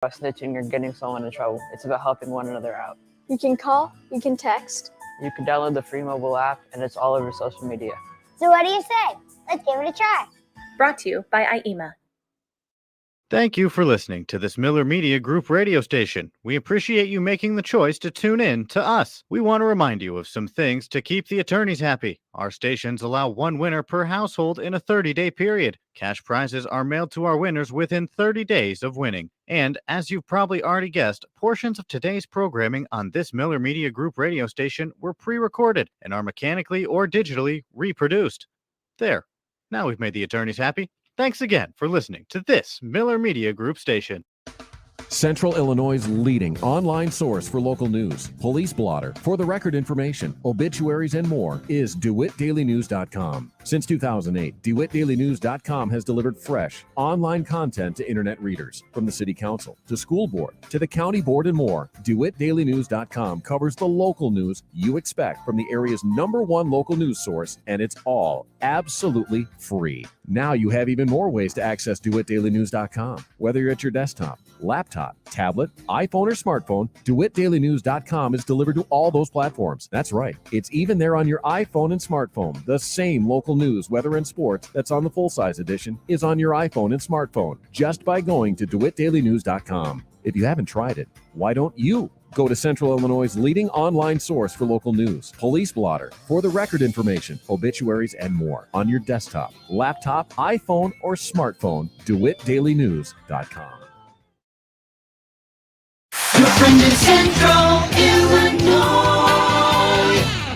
about snitching or getting someone in trouble. It's about helping one another out. You can call, you can text. You can download the free mobile app, and it's all over social media. So what do you say? Let's give it a try. Brought to you by IEMA. Thank you for listening to this Miller Media Group radio station. We appreciate you making the choice to tune in to us. We want to remind you of some things to keep the attorneys happy. Our stations allow one winner per household in a 30-day period. Cash prizes are mailed to our winners within 30 days of winning. And as you've probably already guessed, portions of today's programming on this Miller Media Group radio station were pre-recorded and are mechanically or digitally reproduced. There. Now we've made the attorneys happy. Thanks again for listening to this Miller Media Group station. Central Illinois' leading online source for local news, police blotter, for the record information, obituaries, and more is DeWittDailyNews.com. Since 2008, DeWittDailyNews.com has delivered fresh, online content to internet readers, from the city council to school board to the county board and more. DeWittDailyNews.com covers the local news you expect from the area's #1 local news source, and it's all absolutely free. Now you have even more ways to access DeWittDailyNews.com. Whether you're at your desktop, laptop, tablet, iPhone, or smartphone, DeWittDailyNews.com is delivered to all those platforms. That's right. It's even there on your iPhone and smartphone. The same local news, weather, and sports that's on the full-size edition is on your iPhone and smartphone just by going to DeWittDailyNews.com. If you haven't tried it, why don't you? Go to Central Illinois' leading online source for local news, police blotter, for the record information, obituaries, and more on your desktop, laptop, iPhone, or smartphone. DeWittDailyNews.com. Your friend in Central Illinois,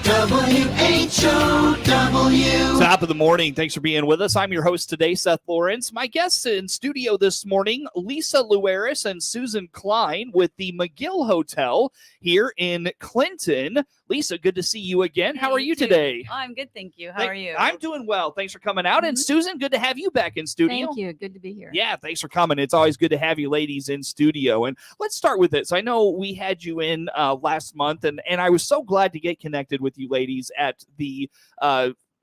WHOW. Top of the morning. Thanks for being with us. I'm your host today, Seth Lawrence. My guests in studio this morning, Lisa Luaris and Susan Klein with the Magill Hotel here in Clinton. Lisa, good to see you again. How are you today? I'm good, thank you. How are you? I'm doing well. Thanks for coming out. And Susan, good to have you back in studio. Thank you. Good to be here. Yeah, thanks for coming. It's always good to have you ladies in studio. And let's start with this. I know we had you in last month, and I was so glad to get connected with you ladies at the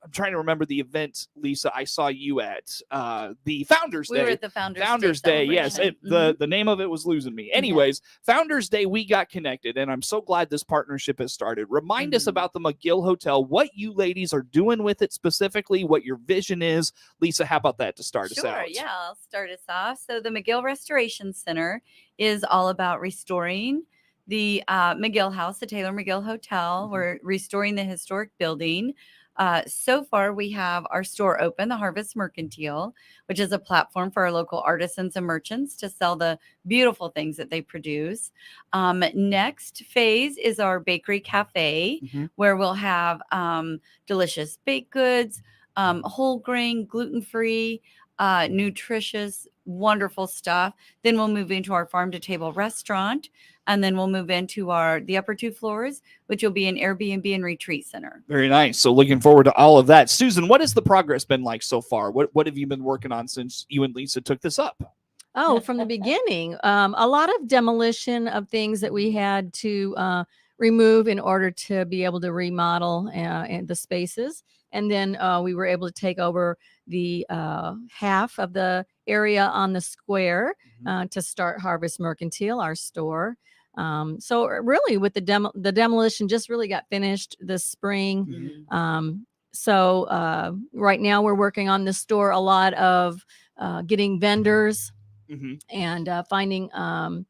I'm trying to remember the event, Lisa, I saw you at the Founders Day. We were at the Founders Day. Yes. The name of it was losing me. Anyways, Founders Day, we got connected, and I'm so glad this partnership has started. Remind us about the Magill Hotel, what you ladies are doing with it specifically, what your vision is. Lisa, how about that to start us out? Sure, yeah, I'll start us off. So the Magill Restoration Center is all about restoring the Magill House, the Taylor Magill Hotel. We're restoring the historic building. So far, we have our store open, the Harvest Mercantile, which is a platform for our local artisans and merchants to sell the beautiful things that they produce. Next phase is our bakery cafe, where we'll have delicious baked goods, whole grain, gluten-free, nutritious, wonderful stuff. Then we'll move into our farm to table restaurant, and then we'll move into the upper 2 floors, which will be an Airbnb and retreat center. Very nice. So looking forward to all of that. Susan, what has the progress been like so far? What have you been working on since you and Lisa took this up? Oh, from the beginning, a lot of demolition of things that we had to remove in order to be able to remodel the spaces. And then we were able to take over the half of the area on the square to start Harvest Mercantile, our store. So really with the demolition just really got finished this spring. So right now we're working on the store, a lot of getting vendors and finding and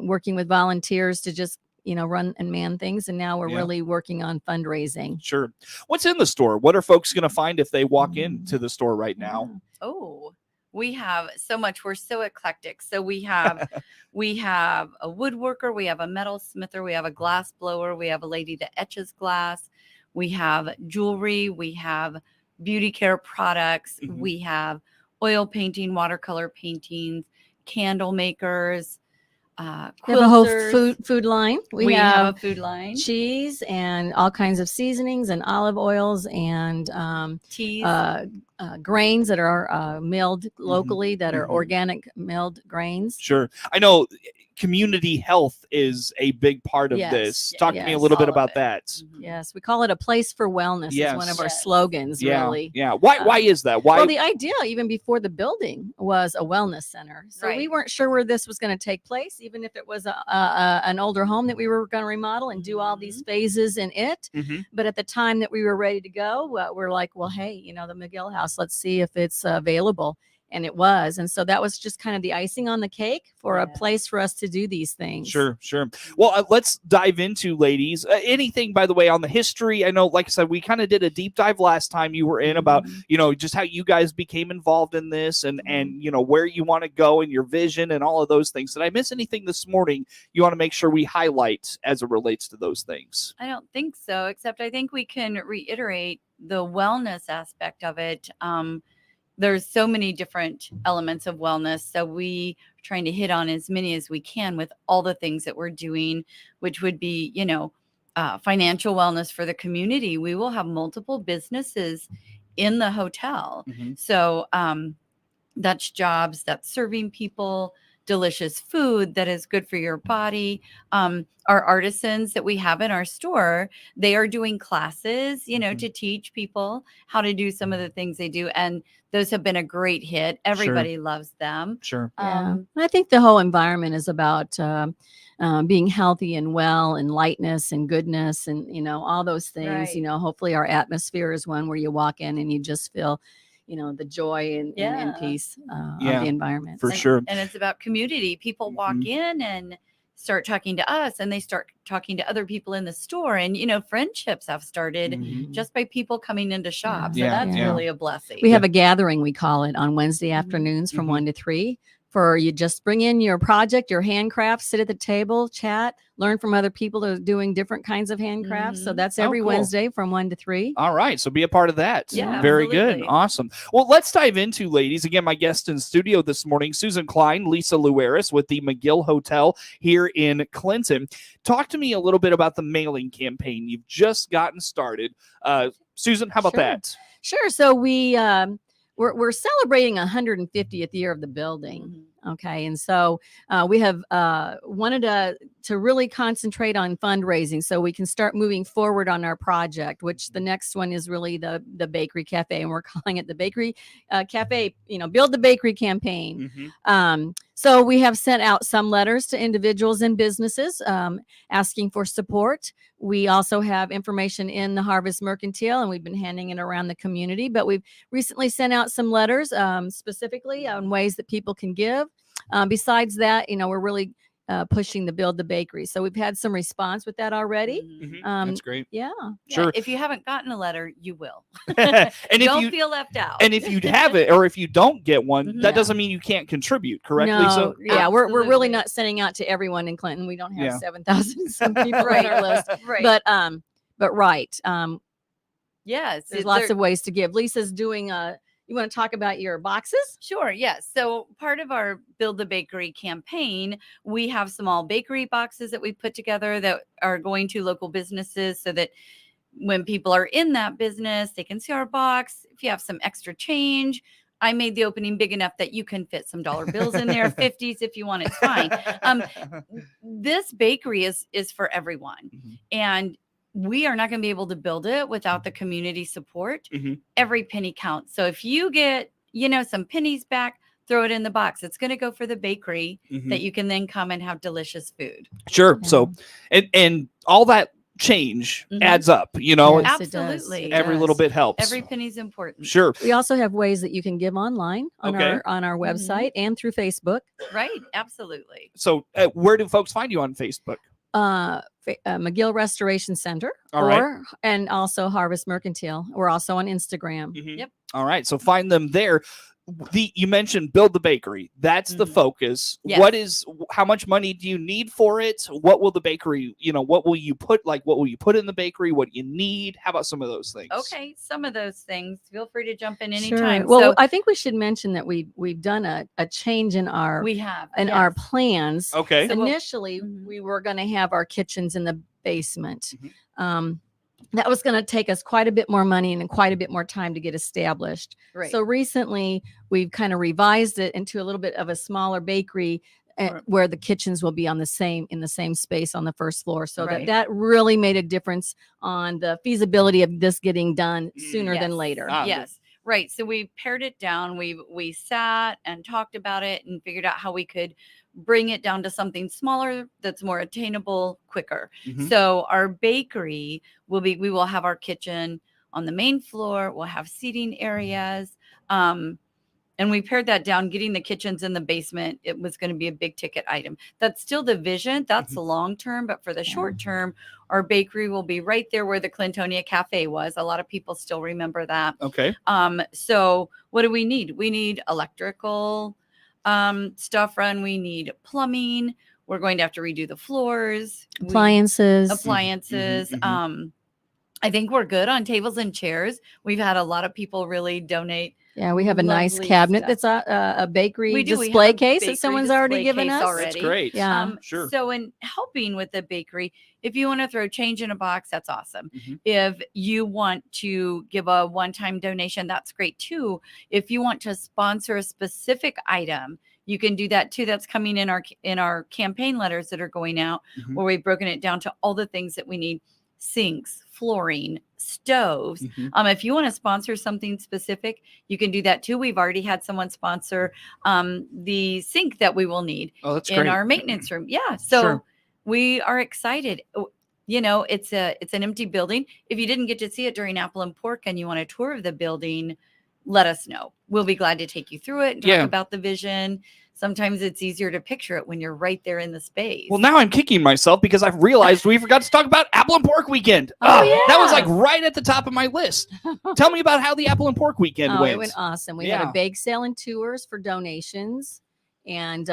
working with volunteers to just run and man things. And now we're really working on fundraising. Sure. What's in the store? What are folks going to find if they walk into the store right now? Oh, we have so much. We're so eclectic. So we have a woodworker, we have a metalsmither, we have a glass blower, we have a lady that etches glass, we have jewelry, we have beauty care products, we have oil painting, watercolor paintings, candle makers, We have a whole food line. We have a food line, cheese and all kinds of seasonings and olive oils and teas, grains that are milled locally, that are organic milled grains. Sure. I know community health is a big part of Yes, this. Talk to me a yes. little bit All of about it. that. Yes, we call it a place for wellness. It's one Yes. of our Yes. slogans, Yeah, really. yeah. Why is that? Why? Well, the idea, even before the building, was a wellness center. So we Right. weren't sure where this was going to take place, even if it was an older home that we were going to remodel and do all these phases in it. Mhm. But at the time that we were ready to go, we're like, well, hey, the Magill House, let's see if it's available. And it was. And so that was just kind of the icing on the cake for a Yeah. place for us to do these things. Sure. Well, let's dive into, ladies. Anything, by the way, on the history? I know, like I said, we kind of did a deep dive last time you were in about, just how you guys became involved in this and where you want to go and your vision and all of those things. Did I miss anything this morning you want to make sure we highlight as it relates to those things? I don't think so, except I think we can reiterate the wellness aspect of it. There's so many different elements of wellness. So we are trying to hit on as many as we can with all the things that we're doing, which would be, financial wellness for the community. We will have multiple businesses in the hotel. So that's jobs, that's serving people delicious food that is good for your body. Our artisans that we have in our store, they are doing classes, to teach people how to do some of the things they do. And those have been a great hit. Everybody loves them. Sure. Yeah. I think the whole environment is about being healthy and well and lightness and goodness and, all those things. Right. Hopefully our atmosphere is one where you walk in and you just feel, the joy and peace of the environment. For sure. And it's about community. People walk in and start talking to us and they start talking to other people in the store. And, friendships have started just by people coming in to shop. So that's really a blessing. We have a gathering, we call it, on Wednesday afternoons from 1 to 3. For you just bring in your project, your handcraft, sit at the table, chat, learn from other people that are doing different kinds of handcrafts. So that's every cool. Wednesday from 1 to 3. All right. So be a part of that. Yeah, Very absolutely. good. Awesome. Well, let's dive into, ladies. Again, my guest in studio this morning, Susan Klein, Lisa Luaris with the Magill Hotel here in Clinton. Talk to me a little bit about the mailing campaign. You've just gotten started. Susan, how about that? Sure. So we're celebrating 150th year of the building. Okay. And so we have wanted to really concentrate on fundraising so we can start moving forward on our project, which the next one is really the bakery cafe. And we're calling it the bakery cafe, build the bakery campaign. So we have sent out some letters to individuals and businesses asking for support. We also have information in the Harvest Mercantile, and we've been handing it around the community. But we've recently sent out some letters specifically on ways that people can give. Besides that, we're really pushing the build the bakery. So we've had some response with that already. That's great. Yeah. Sure. If you haven't gotten a letter, you will. And Don't feel left out. And if you have it, or if you don't get one, that doesn't mean you can't contribute, correct, No, Lisa? yeah, we're really Absolutely. not sending out to everyone in Clinton. We don't have Yeah. 7,000 some people Right. on our list. Right. But right. Yes. There's lots of ways to give. Lisa's doing you want to talk about your boxes? Sure. Yes. So part of our Build the Bakery campaign, we have small bakery boxes that we put together that are going to local businesses so that when people are in that business, they can see our box. If you have some extra change, I made the opening big enough that you can fit some dollar bills in there, 50s if you want, it's fine. This bakery is for everyone. And we are not going to be able to build it without the community support. Every penny counts. So if you get, some pennies back, throw it in the box. It's going to go for the bakery that you can then come and have delicious food. Sure. So, and all that change adds up, Yes, it does. Absolutely. every little bit helps. Every penny's important. Sure. We also have ways that you can give online on Okay. our website and through Facebook. Right. Absolutely. So, where do folks find you on Facebook? Magill Restoration Center, All right. and also Harvest Mercantile. We're also on Instagram. Yep. All right. So find them there. You mentioned build the bakery. That's the focus. Yes. How much money do you need for it? What will the bakery, what will you put in the bakery? What do you need? How about some of those things? Okay. Some of those things. Feel free to jump in Sure. anytime. Well, So I think we should mention that we've done a change in our we have our plans. Okay. So Initially, we were going to have our kitchens in the basement. That was going to take us quite a bit more money and quite a bit more time to get established. Right. So recently, we've kind of revised it into a little bit of a smaller bakery where the kitchens will be in the same space on the first floor. So Right. that really made a difference on the feasibility of this getting done sooner than Yes. later. Yes. Right. So we pared it down. We sat and talked about it and figured out how we could bring it down to something smaller that's more attainable quicker. Mhm. So our bakery we will have our kitchen on the main floor. We'll have seating areas. And we pared that down. Getting the kitchens in the basement, it was going to be a big ticket item. That's still the vision. That's the long term. But for the short term, our bakery will be right there where the Clintonia Cafe was. A lot of people still remember that. Okay. So what do we need? We need electrical stuff run. We need plumbing. We're going to have to redo the floors. Appliances. I think we're good on tables and chairs. We've had a lot of people really donate. Yeah, we have a nice lovely cabinet stuff. that's a bakery We do. We have display a case bakery that someone's already display given case us. already. That's great. Yeah. Sure. So in helping with the bakery, if you want to throw change in a box, that's awesome. Mhm. If you want to give a one-time donation, that's great too. If you want to sponsor a specific item, you can do that too. That's coming in our campaign letters that are going out, Mhm. where we've broken it down to all the things that we need: sinks, flooring, stoves. Mhm. If you want to sponsor something specific, you can do that too. We've already had someone sponsor the sink that we will need Oh, that's in great. our maintenance room. Yeah. So Sure. we are excited. It's an empty building. If you didn't get to see it during Apple and Pork and you want a tour of the building, let us know. We'll be glad to take you through it and talk Yeah. about the vision. Sometimes it's easier to picture it when you're right there in the space. Well, now I'm kicking myself because I've realized we forgot to talk about Apple and Pork Weekend. Oh, That was yeah. like right at the top of my list. Tell me about how the Apple and Pork Weekend Oh, went. it went awesome. We had Yeah. a bake sale and tours for donations. And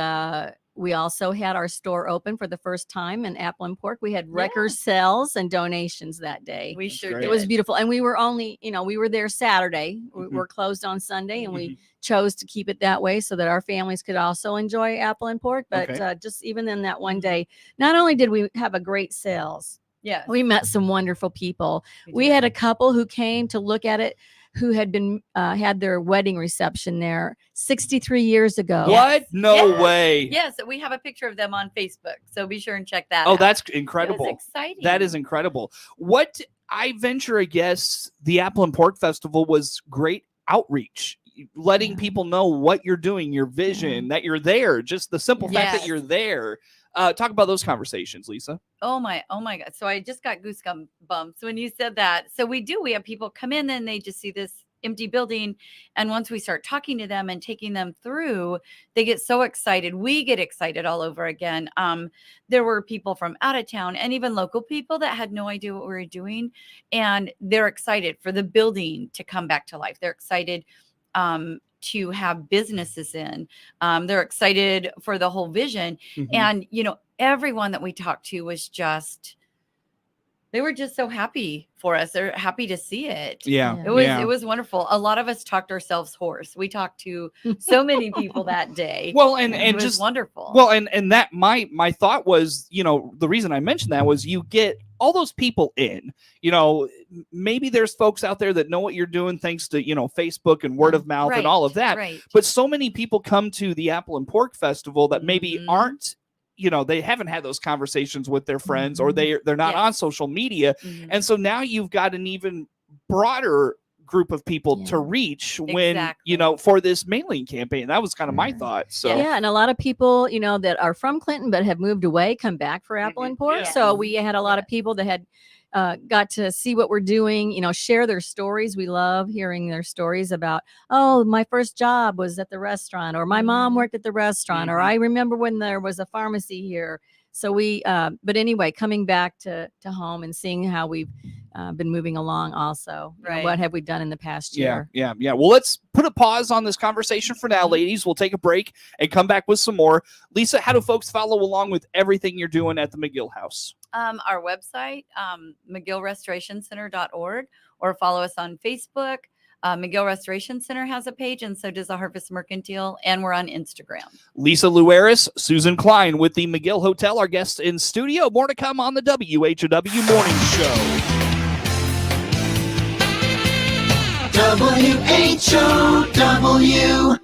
we also had our store open for the first time in Apple and Pork. We had record sales and donations that day. We sure great. did. It was beautiful. And we were only, we were there Saturday. Mhm. We're closed on Sunday, and Mhm. we chose to keep it that way so that our families could also enjoy Apple and Pork. But Okay. just even in that one day, not only did we have a great sales, Yeah. we met some wonderful people. We did. had a couple who came to look at it who had been had their wedding reception there 63 years ago. What? No Yes. way. Yes, we have a picture of them on Facebook. So be sure and check that Oh, out. that's It incredible. was exciting. That is incredible. What I venture a guess, the Apple and Pork Festival was great outreach, letting people know what you're doing, your vision, that you're there, just the simple fact that Yes. you're there. Talk about those conversations, Lisa. Oh my God. So I just got goosebumps when you said that. So we have people come in and they just see this empty building. And once we start talking to them and taking them through, they get so excited. We get excited all over again. There were people from out of town and even local people that had no idea what we were doing. And they're excited for the building to come back to life. They're excited to have businesses in. They're excited for the whole vision. Mhm. And, everyone that we talked to was they were just so happy for us. They're happy to see it. Yeah. Yeah. It was wonderful. A lot of us talked ourselves hoarse. We talked to so many people that day. Well, and it was just wonderful. Well, and that my thought was, the reason I mentioned that was you get all those people in, maybe there's folks out there that know what you're doing thanks to, Facebook and word of mouth and all of that. Right. But so many people come to the Apple and Pork Festival that maybe Mhm. aren't, they haven't had those conversations with their friends or they're not Yes. on social media. Mhm. And so now you've got an even broader group of people to reach when, Exactly. for this mailing campaign. That was kind of my thought. So Yeah, and a lot of people, that are from Clinton but have moved away come back for Apple and Pork. Yeah. So we had a lot of people that had got to see what we're doing, share their stories. We love hearing their stories about, oh, my first job was at the restaurant, or my mom worked at the restaurant, or I remember when there was a pharmacy here. So but anyway, coming back to home and seeing how we've been moving along also. Right. What have we done in the past year? Yeah. Well, let's put a pause on this conversation for now, ladies. We'll take a break and come back with some more. Lisa, how do folks follow along with everything you're doing at the Magill House? Our website, MagillRestorationCenter.org, or follow us on Facebook. Magill Restoration Center has a page, and so does the Harvest Mercantile, and we're on Instagram. Lisa Luaris, Susan Klein with the Magill Hotel, our guests in studio. More to come on the WHOW Morning Show. WHOW.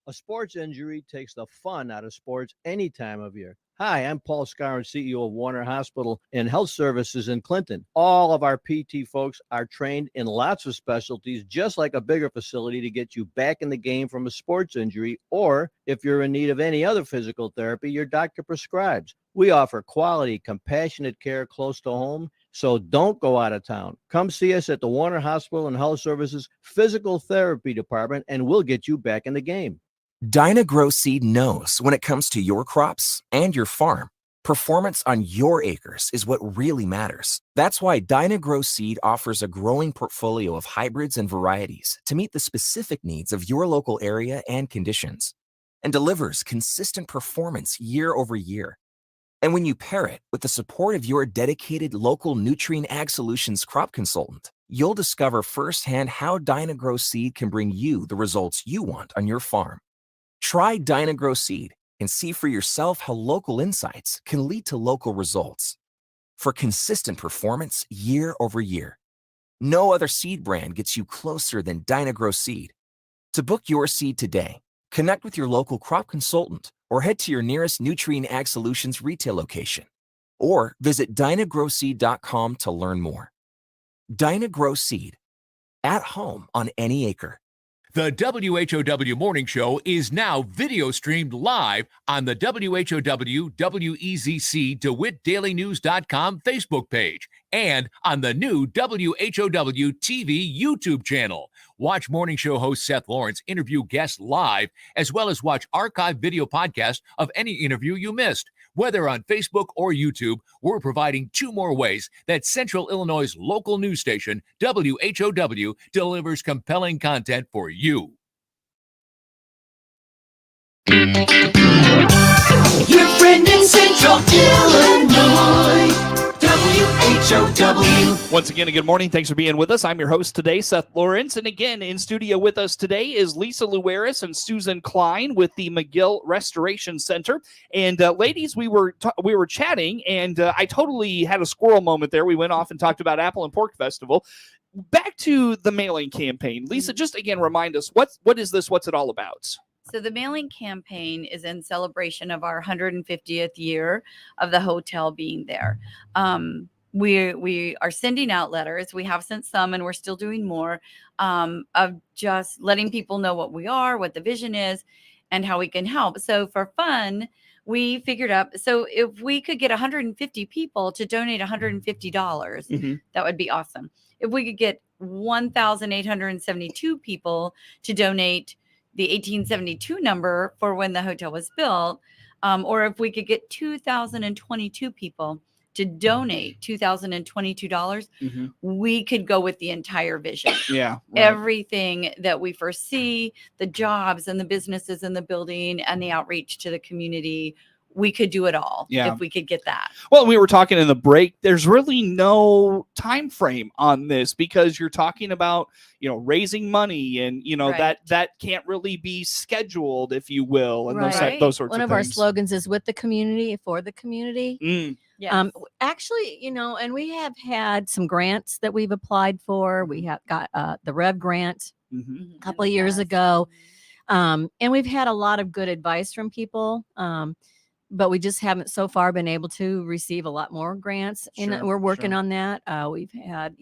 A sports injury takes the fun out of sports any time of year. Hi, I'm Paul Scarron, CEO of Warner Hospital and Health Services in Clinton. All of our PT folks are trained in lots of specialties, just like a bigger facility, to get you back in the game from a sports injury, or if you're in need of any other physical therapy your doctor prescribes. We offer quality, compassionate care close to home, so don't go out of town. Come see us at the Warner Hospital and Health Services Physical Therapy Department, and we'll get you back in the game. Dyna-Gro Seed knows when it comes to your crops and your farm, performance on your acres is what really matters. That's why Dyna-Gro Seed offers a growing portfolio of hybrids and varieties to meet the specific needs of your local area and conditions, and delivers consistent performance year over year. And when you pair it with the support of your dedicated local Nutrien Ag Solutions crop consultant, you'll discover firsthand how Dyna-Gro Seed can bring you the results you want on your farm. Try Dyna-Gro Seed and see for yourself how local insights can lead to local results. For consistent performance year over year, no other seed brand gets you closer than Dyna-Gro Seed. To book your seed today, connect with your local crop consultant or head to your nearest Nutrien Ag Solutions retail location, or visit dynagroseed.com to learn more. Dyna-Gro Seed, at home on any acre. The WHOW Morning Show is now video streamed live on the WHOW WEZC DeWittDailyNews.com Facebook page and on the new WHOW TV YouTube channel. Watch Morning Show host Seth Lawrence interview guests live, as well as watch archived video podcasts of any interview you missed. Whether on Facebook or YouTube, we're providing 2 more ways that Central Illinois' local news station, WHOW, delivers compelling content for you. Your friend in Central Illinois, WHOW. Once again, a good morning. Thanks for being with us. I'm your host today, Seth Lawrence. And again, in studio with us today is Lisa Luaris and Susan Klein with the Magill Restoration Center. And ladies, we were chatting, and I totally had a squirrel moment there. We went off and talked about Apple and Pork Festival. Back to the mailing campaign. Lisa, just again, remind us, what is this? What's it all about? So the mailing campaign is in celebration of our 150th year of the hotel being there. We are sending out letters. We have sent some, and we're still doing more, of just letting people know what we are, what the vision is, and how we can help. So for fun, we figured out, so if we could get 150 people to donate $150, that would be awesome. If we could get 1,872 people to donate the 1872 number for when the hotel was built, or if we could get 2,022 people to donate $2,022, we could go with the entire vision. Yeah. Right. Everything that we foresee, the jobs and the businesses in the building and the outreach to the community, we could do it all if we could get that. Well, we were talking in the break. There's really no time frame on this, because you're talking about, raising money, and that can't really be scheduled, if you will, and those sorts of things. One of our slogans is with the community for the community. Yes. Actually, and we have had some grants that we've applied for. We have got the Rev grant a couple of years ago, and we've had a lot of good advice from people. But we just haven't so far been able to receive a lot more grants, and we're working on that. We've had,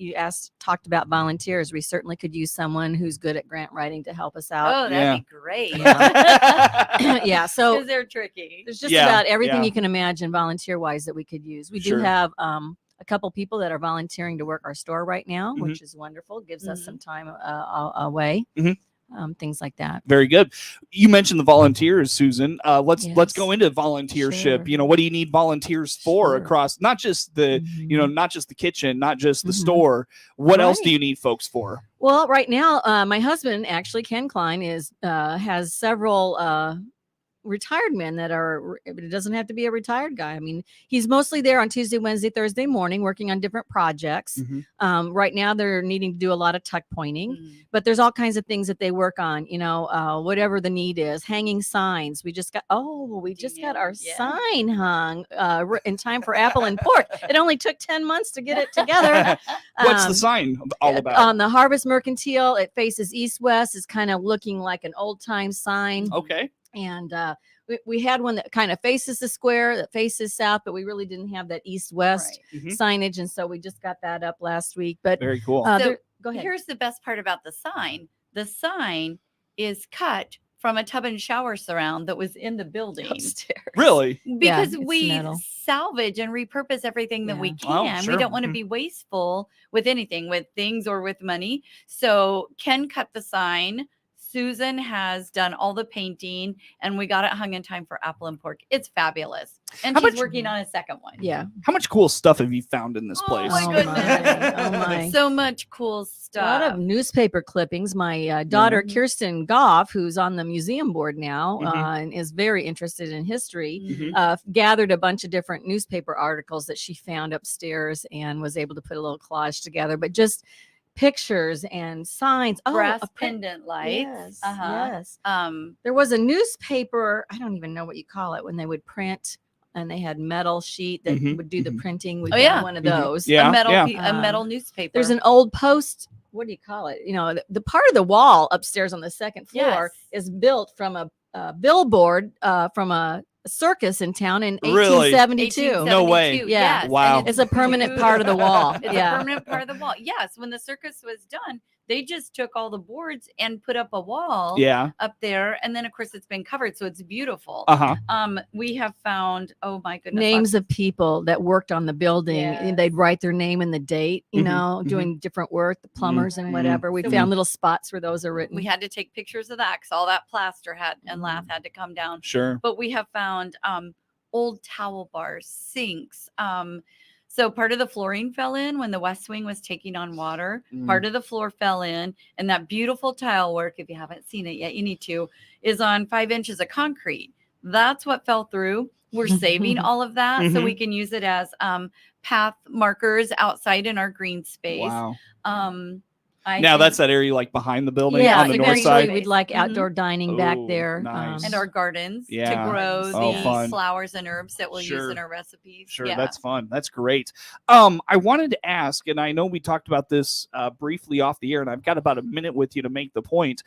talked about volunteers. We certainly could use someone who's good at grant writing to help us out. Oh, that'd be great. Yeah, so because they're tricky. There's just about everything you can imagine volunteer wise that we could use. We do have a couple people that are volunteering to work our store right now, which is wonderful. Gives us some time away. Things like that. Very good. You mentioned the volunteers, Susan. Let's go into volunteership. What do you need volunteers for across not just the not just the kitchen, not just the store? What else do you need folks for? Well, right now, my husband actually, Ken Klein, has several retired men that are, it doesn't have to be a retired guy. I mean, he's mostly there on Tuesday, Wednesday, Thursday morning working on different projects. Right now they're needing to do a lot of tuck pointing, but there's all kinds of things that they work on, whatever the need is. Hanging signs. We just got our sign hung in time for Apple and Pork. It only took 10 months to get it together. What's the sign all about? On the Harvest Mercantile, it faces east-west. It's kind of looking like an old-time sign. Okay. And we had one that kind of faces the square, that faces south, but we really didn't have that east-west signage, and so we just got that up last week. But very cool. Go ahead. Here's the best part about the sign. The sign is cut from a tub and shower surround that was in the building upstairs. Really? Because Yeah, we metal. salvage and repurpose everything that we Oh, can. sure. We don't want to be wasteful with anything, with things or with money. So Ken cut the sign. Susan has done all the painting, and we got it hung in time for Apple and Pork. It's fabulous. And How she's much- working on a second one. Yeah. How much cool stuff have you found in this place? my goodness. Oh my. So much cool A lot stuff. of newspaper clippings. My daughter, Kirsten Goff, who's on the museum board now and is very interested in history, gathered a bunch of different newspaper articles that she found upstairs and was able to put a little collage together. But just pictures and signs. Brass a print- pendant lights. Yes, Yes. There was a newspaper, I don't even know what you call it, when they would print and they had metal sheet that would do the printing. We got one of those. Yeah, a metal newspaper. There's an old post. What do you call it? The part of the wall upstairs on the second floor is built from a billboard from a circus in town in 1872. No way. Yes. Yeah. Wow. And It's a permanent part of the wall. It's a permanent part of the wall. Yes. When the circus was done, they just took all the boards and put up a wall up there. And then, of course, it's been covered. So it's beautiful. We have found, oh, my goodness. Names of people that worked on the building. And they'd write their name and the date, doing different work, the plumbers and whatever. We found little spots where those are written. We had to take pictures of that because all that plaster and lath had to come down. Sure. But we have found old towel bars, sinks. So part of the flooring fell in when the West Wing was taking on water. Part of the floor fell in, and that beautiful tile work, if you haven't seen it yet, you need to, is on 5 inches of concrete. That's what fell through. We're saving all of that so we can use it as path markers outside in our green space. Wow. I Now think- that's that area like behind the building Yeah, on the north eventually side. we'd like outdoor dining back Ooh, there. nice. and our gardens Yeah. to grow Oh, the fun. flowers and herbs that we'll use Sure. in our recipes. Sure, Yeah. that's fun. That's great. I wanted to ask, and I know we talked about this briefly off the air, and I've got about a minute with you to make the point.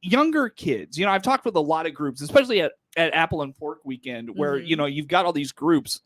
Younger kids, I've talked with a lot of groups, especially at Apple and Pork Weekend, where you've got all these groups.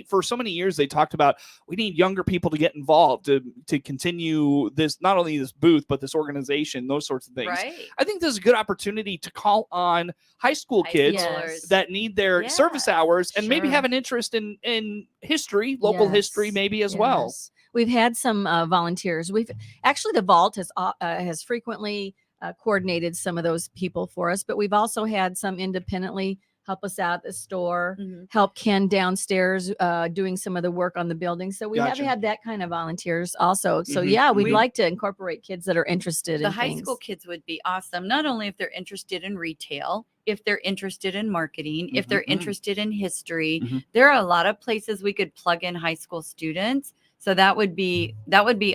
For so many years they talked about we need younger people to get involved to continue this, not only this booth but this organization, those sorts of things. Right. I think there's a good opportunity to call on high school kids schoolers. that need their service hours and maybe Sure. have an interest in history, local history, maybe as well. Yes. We've had some volunteers. The vault has frequently coordinated some of those people for us, but we've also had some independently help us out at the store, help Ken downstairs doing some of the work on the building. So we have Gotcha. had that kind of volunteers also. So Mhm. we'd like to incorporate kids that are interested The in high things. school kids would be awesome, not only if they're interested in retail, if they're interested in marketing, if they're interested in history. There are a lot of places we could plug in high school students. So that would be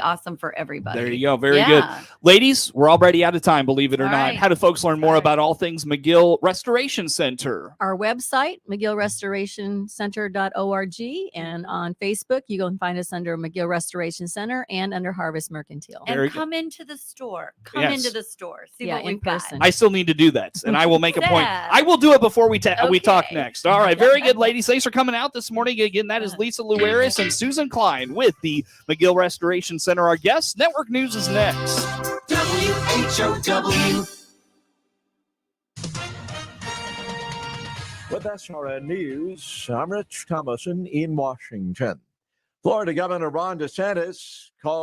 awesome for everybody. There you go. Very good. Ladies, we're already out of time, believe it or All not. right. How do folks learn more about all things Magill Restoration Center? Our website, MagillRestorationCenter.org, and on Facebook, you can find us under Magill Restoration Center and under Harvest Mercantile. And come into the store. Come Yes. into the store. See Yeah, what in we've got. person. I still need to do that, and I will make a point. Sad. I will do it before we talk Okay. next. All right, very good, ladies. Thanks for coming out this morning. Again, that is Lisa Luaris and Susan Klein with the McGill Restoration Center. Our guests. Network News is next. WHOW. With SRN News, I'm Rich Thomason in Washington. Florida Governor Ron DeSantis called